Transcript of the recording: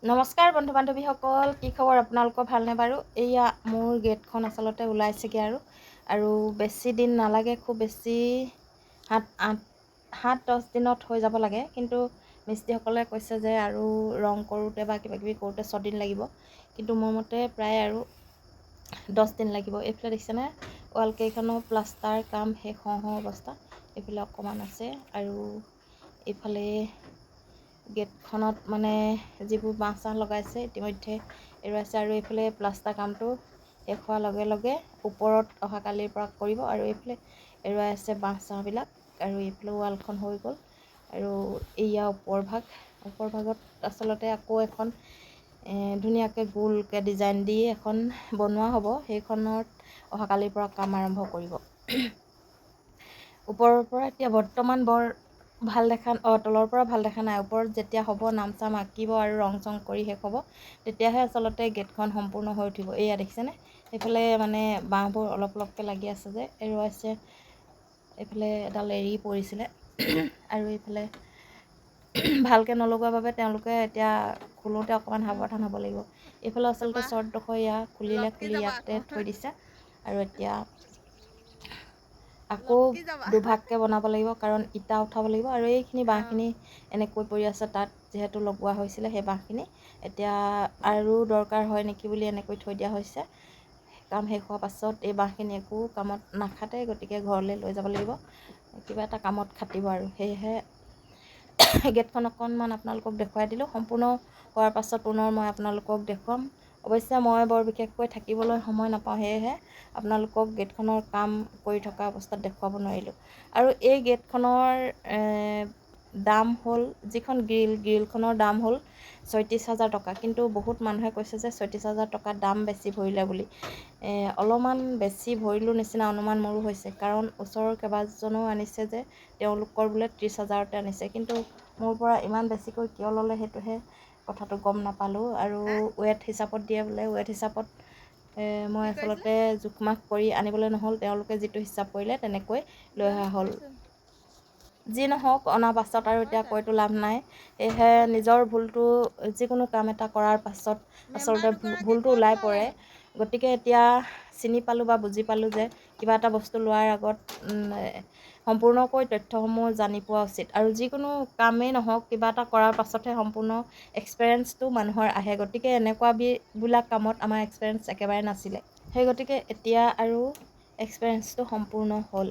নমস্কাৰ বন্ধু বান্ধৱীসকল, কি খবৰ আপোনালোকৰ? ভালনে বাৰু? এয়া মোৰ গেটখন আচলতে ওলাইছেগৈ আৰু বেছি দিন নালাগে, খুব বেছি 7-10 দিনত হৈ যাব লাগে। কিন্তু মিস্ত্ৰীসকলে কৈছে যে আৰু ৰং কৰোঁতে বা কিবাকিবি কৰোঁতে 6 দিন লাগিব, কিন্তু মোৰ মতে প্ৰায় আৰু 10 দিন লাগিব। এইফালে দেখিছেনে, ৱালকেইখনো প্লাষ্টাৰ কাম শেষ হওঁ অৱস্থা। এইফালে অকণমান আছে আৰু এইফালে গেটখনত মানে যিবোৰ বাঁহ চাহ লগাইছে ইতিমধ্যে এৰুৱাইছে আৰু এইফালে প্লাষ্টাৰ কামটো শেষ হোৱাৰ লগে লগে ওপৰত অহাকালিৰ পৰা কৰিব আৰু এইফালে এৰুৱাই আছে বাঁহ চাহবিলাক আৰু এইফালে ৱালখন হৈ গ'ল আৰু এয়া ওপৰ ভাগত আচলতে আকৌ এখন ধুনীয়াকৈ গোলকৈ ডিজাইন দি এখন বনোৱা হ'ব। সেইখনত অহাকালিৰ পৰা কাম আৰম্ভ কৰিব। ওপৰৰ পৰা এতিয়া বৰ্তমান বৰ ভাল দেখা তলৰ পৰা ভাল দেখা নাই। ওপৰত যেতিয়া হ'ব, নাম চাম আঁকিব আৰু ৰং চং কৰি শেষ হ'ব, তেতিয়াহে আচলতে গেটখন সম্পূৰ্ণ হৈ উঠিব। এয়া দেখিছেনে, এইফালে মানে বাঁহবোৰ অলপ অলপকৈ লাগি আছে যে এৰুৱাইছে। এইফালে এডাল এৰি পৰিছিলে আৰু এইফালে ভালকৈ নলগোৱাৰ বাবে তেওঁলোকে এতিয়া খোলোতে অকণমান সাৱধান হ'ব লাগিব। এইফালে আচলতে শ্বৰ্টডোখৰ এয়া খুলি ইয়াতে থৈ দিছে আৰু এতিয়া আকৌ দুভাগকৈ বনাব লাগিব, কাৰণ ইটা উঠাব লাগিব আৰু এইখিনি বাঁহখিনি এনেকৈ পৰি আছে, তাত যিহেতু লগোৱা হৈছিলে সেই বাঁহখিনি এতিয়া আৰু দৰকাৰ হয় নেকি বুলি এনেকৈ থৈ দিয়া হৈছে। কাম শেষ হোৱাৰ পাছত এই বাঁহখিনি একো কামত নাখাটে, গতিকে ঘৰলৈ লৈ যাব লাগিব, কিবা এটা কামত খাটিব আৰু সেয়েহে গেটখন অকণমান আপোনালোকক দেখুৱাই দিলোঁ। সম্পূৰ্ণ হোৱাৰ পাছত পুনৰ মই আপোনালোকক দেখুৱাম। অৱশ্যে মই বৰ বিশেষকৈ থাকিবলৈ সময় নাপাওঁ, সেয়েহে আপোনালোকক গেটখনৰ কাম কৰি থকা অৱস্থাত দেখুৱাব নোৱাৰিলোঁ। আৰু এই গেটখনৰ দাম হ'ল, যিখন গ্ৰিলখনৰ দাম হ'ল 36,000 টকা। কিন্তু বহুত মানুহে কৈছে যে 36,000 টকা দাম বেছি ভৰিলে বুলি। অলপমান বেছি ভৰিলোঁ নিচিনা অনুমান মোৰো হৈছে, কাৰণ ওচৰৰ কেইবাজনেও আনিছে যে তেওঁলোকৰ বোলে 30,000তে আনিছে, কিন্তু মোৰ পৰা ইমান বেছিকৈ কিয় ল'লে সেইটোহে কথাটো গম নাপালোঁ। আৰু ৱেট হিচাপত দিয়ে বোলে, ৱেট হিচাপত মই আচলতে জোখ মাখ কৰি আনিবলৈ নহ'ল, তেওঁলোকে যিটো হিচাপ কৰিলে তেনেকৈ লৈ অহা হ'ল। যি নহওক, অনাৰ পাছত আৰু এতিয়া কৈতো লাভ নাই, সেয়েহে নিজৰ ভুলটো যিকোনো কাম এটা কৰাৰ পাছত আচলতে ভুলটো ওলাই পৰে। গতিকে এতিয়া চিনি পালোঁ বা বুজি পালোঁ যে কিবা এটা বস্তু লোৱাৰ আগত সম্পূৰ্ণকৈ তথ্যসমূহ জানি পোৱা উচিত। আৰু যিকোনো কামেই নহওক, কিবা এটা কৰাৰ পাছতহে সম্পূৰ্ণ এক্সপেৰিয়েঞ্চটো মানুহৰ আহে। গতিকে এনেকুৱাবিলাক কামত আমাৰ এক্সপেৰিয়েঞ্চ একেবাৰে নাছিলে, সেই গতিকে এতিয়া আৰু এক্সপেৰিয়েঞ্চটো সম্পূৰ্ণ হ'ল।